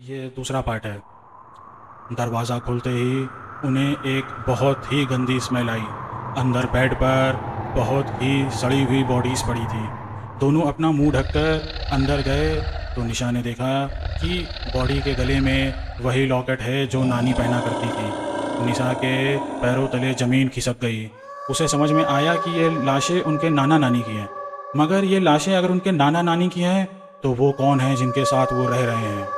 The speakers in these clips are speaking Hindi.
ये दूसरा पार्ट है। दरवाज़ा खुलते ही उन्हें एक बहुत ही गंदी स्मेल आई। अंदर बेड पर बहुत ही सड़ी हुई बॉडीज़ पड़ी थी। दोनों अपना मुंह ढककर अंदर गए तो निशा ने देखा कि बॉडी के गले में वही लॉकेट है जो नानी पहना करती थी। निशा के पैरों तले ज़मीन खिसक गई। उसे समझ में आया कि ये लाशें उनके नाना नानी की हैं। मगर ये लाशें अगर उनके नाना नानी की हैं तो वो कौन हैं जिनके साथ वो रह रहे हैं।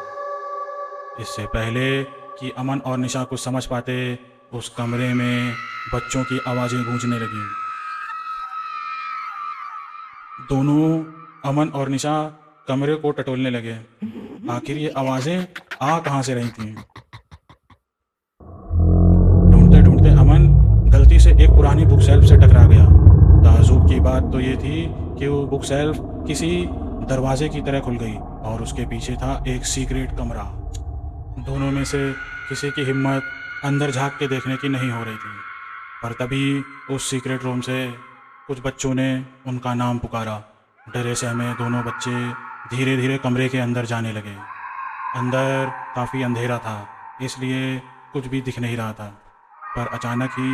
इससे पहले कि अमन और निशा कुछ समझ पाते, उस कमरे में बच्चों की आवाज़ें गूंजने लगीं। दोनों, अमन और निशा, कमरे को टटोलने लगे। आखिर ये आवाज़ें आ कहाँ से रही थीं। ढूंढते ढूंढते अमन गलती से एक पुरानी बुक शेल्फ से टकरा गया। ताज्जुब की बात तो ये थी कि वो बुक शेल्फ किसी दरवाजे की तरह खुल गई और उसके पीछे था एक सीक्रेट कमरा। दोनों में से किसी की हिम्मत अंदर झांक के देखने की नहीं हो रही थी, पर तभी उस सीक्रेट रूम से कुछ बच्चों ने उनका नाम पुकारा। डरे सहमे दोनों बच्चे धीरे धीरे कमरे के अंदर जाने लगे। अंदर काफ़ी अंधेरा था, इसलिए कुछ भी दिख नहीं रहा था, पर अचानक ही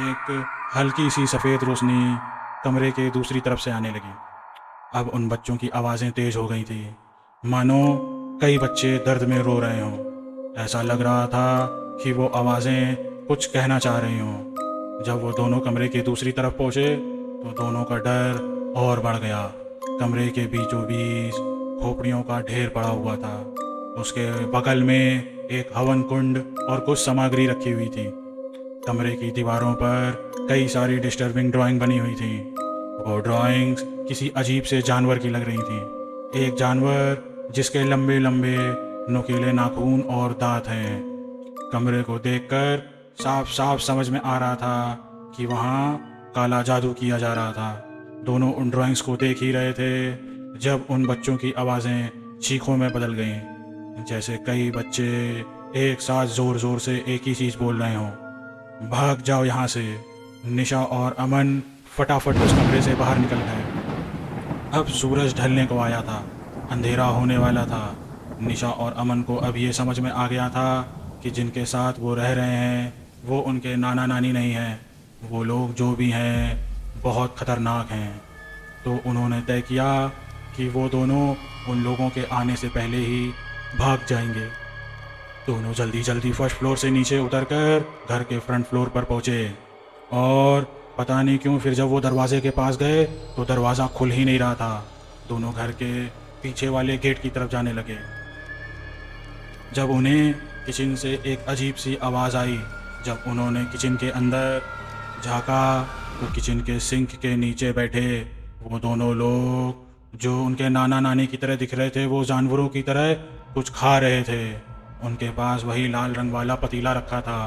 एक हल्की सी सफ़ेद रोशनी कमरे के दूसरी तरफ से आने लगी। अब उन बच्चों की आवाज़ें तेज़ हो गई थी, मानो कई बच्चे दर्द में रो रहे हों। ऐसा लग रहा था कि वो आवाज़ें कुछ कहना चाह रही हों। जब वो दोनों कमरे के दूसरी तरफ पहुँचे तो दोनों का डर और बढ़ गया। कमरे के बीचों बीच खोपड़ियों का ढेर पड़ा हुआ था। उसके बगल में एक हवन कुंड और कुछ सामग्री रखी हुई थी। कमरे की दीवारों पर कई सारी डिस्टर्बिंग ड्राइंग बनी हुई थी। वो ड्राइंग्स किसी अजीब से जानवर की लग रही थी। एक जानवर जिसके लंबे लंबे नुकीले नाखून और दांत हैं। कमरे को देखकर साफ साफ समझ में आ रहा था कि वहाँ काला जादू किया जा रहा था। दोनों उन ड्राइंग्स को देख ही रहे थे जब उन बच्चों की आवाज़ें चीखों में बदल गईं, जैसे कई बच्चे एक साथ ज़ोर ज़ोर से एक ही चीज़ बोल रहे हों, भाग जाओ यहाँ से। निशा और अमन फटाफट उस कमरे से बाहर निकल गए। अब सूरज ढलने को आया था, अंधेरा होने वाला था। निशा और अमन को अब ये समझ में आ गया था कि जिनके साथ वो रह रहे हैं वो उनके नाना नानी नहीं हैं। वो लोग जो भी हैं बहुत ख़तरनाक हैं। तो उन्होंने तय किया कि वो दोनों उन लोगों के आने से पहले ही भाग जाएंगे। दोनों जल्दी जल्दी फर्स्ट फ्लोर से नीचे उतरकर घर के फ्रंट फ्लोर पर पहुंचे और पता नहीं क्यों फिर जब वो दरवाजे के पास गए तो दरवाज़ा खुल ही नहीं रहा था। दोनों घर के पीछे वाले गेट की तरफ जाने लगे। जब उन्हें किचन से एक अजीब सी आवाज़ आई। जब उन्होंने किचन के अंदर झांका तो किचन के सिंक के नीचे बैठे वो दोनों लोग जो उनके नाना नानी की तरह दिख रहे थे, वो जानवरों की तरह कुछ खा रहे थे। उनके पास वही लाल रंग वाला पतीला रखा था।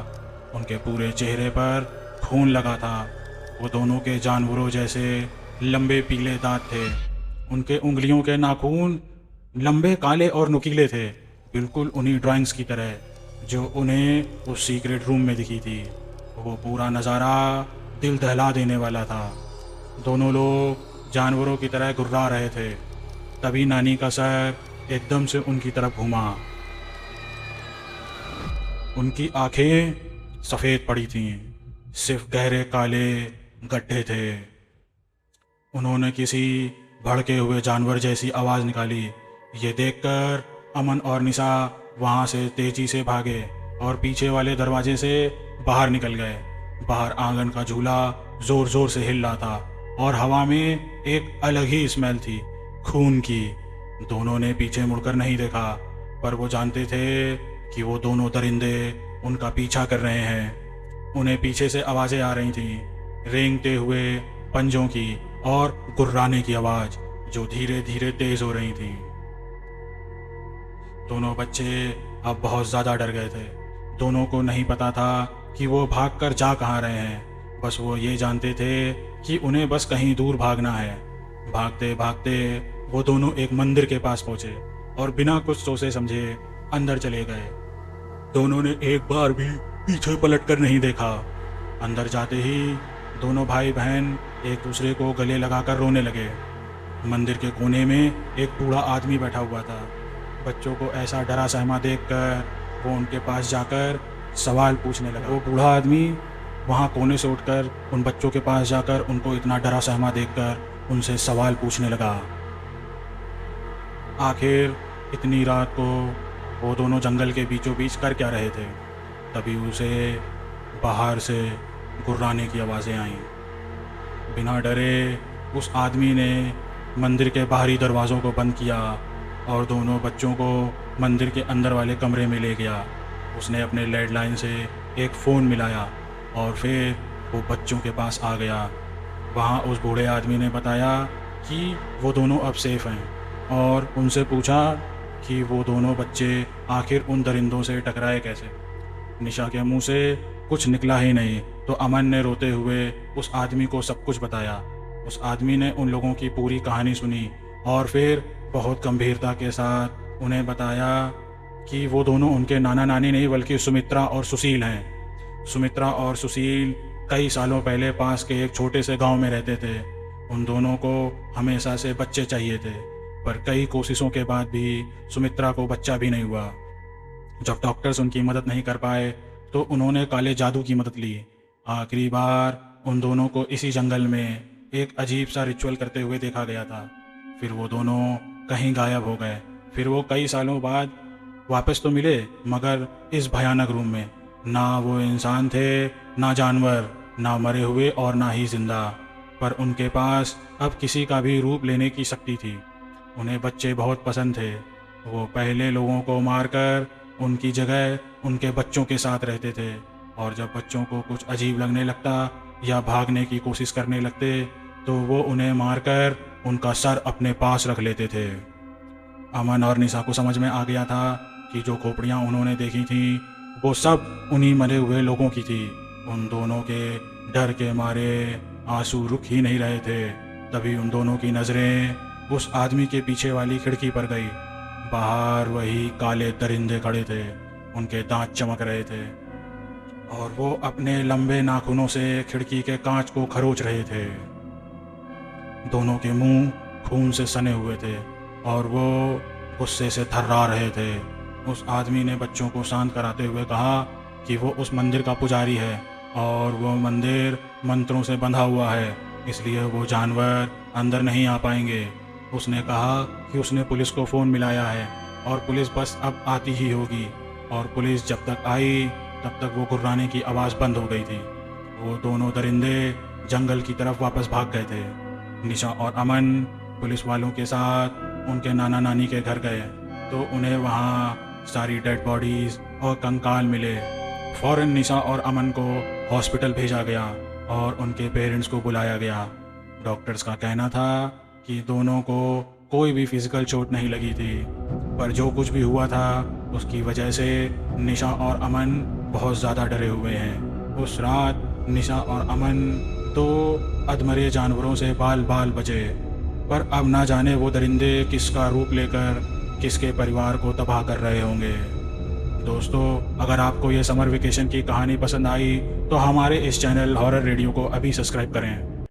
उनके पूरे चेहरे पर खून लगा था। वो दोनों के जानवरों जैसे लंबे पीले दांत थे। उनके उंगलियों के नाखून लंबे काले और नुकीले थे, बिल्कुल उन्हीं ड्राइंग्स की तरह जो उन्हें उस सीक्रेट रूम में दिखी थी। वो पूरा नज़ारा दिल दहला देने वाला था। दोनों लोग जानवरों की तरह गुर्रा रहे थे। तभी नानी का सर एकदम से उनकी तरफ घूमा। उनकी आंखें सफ़ेद पड़ी थीं, सिर्फ गहरे काले गड्ढे थे। उन्होंने किसी भड़के हुए जानवर जैसी आवाज़ निकाली। ये देखकर अमन और निशा वहाँ से तेज़ी से भागे और पीछे वाले दरवाजे से बाहर निकल गए। बाहर आंगन का झूला ज़ोर ज़ोर से हिल रहा था और हवा में एक अलग ही स्मेल थी, खून की। दोनों ने पीछे मुड़कर नहीं देखा, पर वो जानते थे कि वो दोनों दरिंदे उनका पीछा कर रहे हैं। उन्हें पीछे से आवाज़ें आ रही थीं, रेंगते हुए पंजों की और गुर्राने की आवाज़ जो धीरे धीरे तेज़ हो रही थी। दोनों बच्चे अब बहुत ज़्यादा डर गए थे। दोनों को नहीं पता था कि वो भागकर जा कहाँ रहे हैं। बस वो ये जानते थे कि उन्हें बस कहीं दूर भागना है। भागते भागते वो दोनों एक मंदिर के पास पहुँचे और बिना कुछ सोचे समझे अंदर चले गए। दोनों ने एक बार भी पीछे पलट कर नहीं देखा। अंदर जाते ही दोनों भाई बहन एक दूसरे को गले लगाकर रोने लगे। मंदिर के कोने में एक बूढ़ा आदमी बैठा हुआ था। बच्चों को ऐसा डरा सहमा देखकर वो उनके पास जाकर सवाल पूछने लगा। वो बूढ़ा आदमी वहाँ कोने से उठकर उन बच्चों के पास जाकर उनको इतना डरा सहमा देखकर उनसे सवाल पूछने लगा। आखिर इतनी रात को वो दोनों जंगल के बीचों बीच कर क्या रहे थे? तभी उसे बाहर से गुर्राने की आवाज़ें आईं। बिना डरे उस आदमी ने मंदिर के बाहरी दरवाज़ों को बंद किया और दोनों बच्चों को मंदिर के अंदर वाले कमरे में ले गया। उसने अपने लैंडलाइन से एक फ़ोन मिलाया और फिर वो बच्चों के पास आ गया। वहाँ उस बूढ़े आदमी ने बताया कि वो दोनों अब सेफ़ हैं और उनसे पूछा कि वो दोनों बच्चे आखिर उन दरिंदों से टकराए कैसे। निशा के मुंह से कुछ निकला ही नहीं तो अमन ने रोते हुए उस आदमी को सब कुछ बताया। उस आदमी ने उन लोगों की पूरी कहानी सुनी और फिर बहुत गंभीरता के साथ उन्हें बताया कि वो दोनों उनके नाना नानी नहीं बल्कि सुमित्रा और सुशील हैं। सुमित्रा और सुशील कई सालों पहले पास के एक छोटे से गांव में रहते थे। उन दोनों को हमेशा से बच्चे चाहिए थे, पर कई कोशिशों के बाद भी सुमित्रा को बच्चा भी नहीं हुआ। जब डॉक्टर्स उनकी मदद नहीं कर पाए तो उन्होंने काले जादू की मदद ली। आखिरी बार उन दोनों को इसी जंगल में एक अजीब सा रिचुअल करते हुए देखा गया था। फिर वो दोनों कहीं गायब हो गए। फिर वो कई सालों बाद वापस तो मिले, मगर इस भयानक रूम में ना वो इंसान थे, ना जानवर, ना मरे हुए और ना ही जिंदा, पर उनके पास अब किसी का भी रूप लेने की शक्ति थी। उन्हें बच्चे बहुत पसंद थे। वो पहले लोगों को मारकर उनकी जगह उनके बच्चों के साथ रहते थे और जब बच्चों को कुछ अजीब लगने लगता या भागने की कोशिश करने लगते तो वो उन्हें मारकर उनका सर अपने पास रख लेते थे। अमन और निशा को समझ में आ गया था कि जो खोपड़ियाँ उन्होंने देखी थीं वो सब उन्हीं मरे हुए लोगों की थी। उन दोनों के डर के मारे आंसू रुक ही नहीं रहे थे। तभी उन दोनों की नज़रें उस आदमी के पीछे वाली खिड़की पर गई। बाहर वही काले दरिंदे खड़े थे, उनके दांत चमक रहे थे और वो अपने लंबे नाखूनों से खिड़की के कांच को खरोच रहे थे। दोनों के मुंह खून से सने हुए थे और वो गुस्से से थर्रा रहे थे। उस आदमी ने बच्चों को शांत कराते हुए कहा कि वो उस मंदिर का पुजारी है और वो मंदिर मंत्रों से बंधा हुआ है, इसलिए वो जानवर अंदर नहीं आ पाएंगे। उसने कहा कि उसने पुलिस को फ़ोन मिलाया है और पुलिस बस अब आती ही होगी, और पुलिस जब तक आई तब तक वो गुर्राने की आवाज़ बंद हो गई थी। वो दोनों दरिंदे जंगल की तरफ वापस भाग गए थे। निशा और अमन पुलिस वालों के साथ उनके नाना नानी के घर गए तो उन्हें वहाँ सारी डेड बॉडीज़ और कंकाल मिले। फ़ौरन निशा और अमन को हॉस्पिटल भेजा गया और उनके पेरेंट्स को बुलाया गया। डॉक्टर्स का कहना था कि दोनों को कोई भी फिजिकल चोट नहीं लगी थी, पर जो कुछ भी हुआ था उसकी वजह से निशा और अमन बहुत ज़्यादा डरे हुए हैं। उस रात निशा और अमन दो अधमरे जानवरों से बाल बाल बचे, पर अब ना जाने वो दरिंदे किसका रूप लेकर किसके परिवार को तबाह कर रहे होंगे। दोस्तों, अगर आपको ये समर वेकेशन की कहानी पसंद आई तो हमारे इस चैनल हॉरर रेडियो को अभी सब्सक्राइब करें।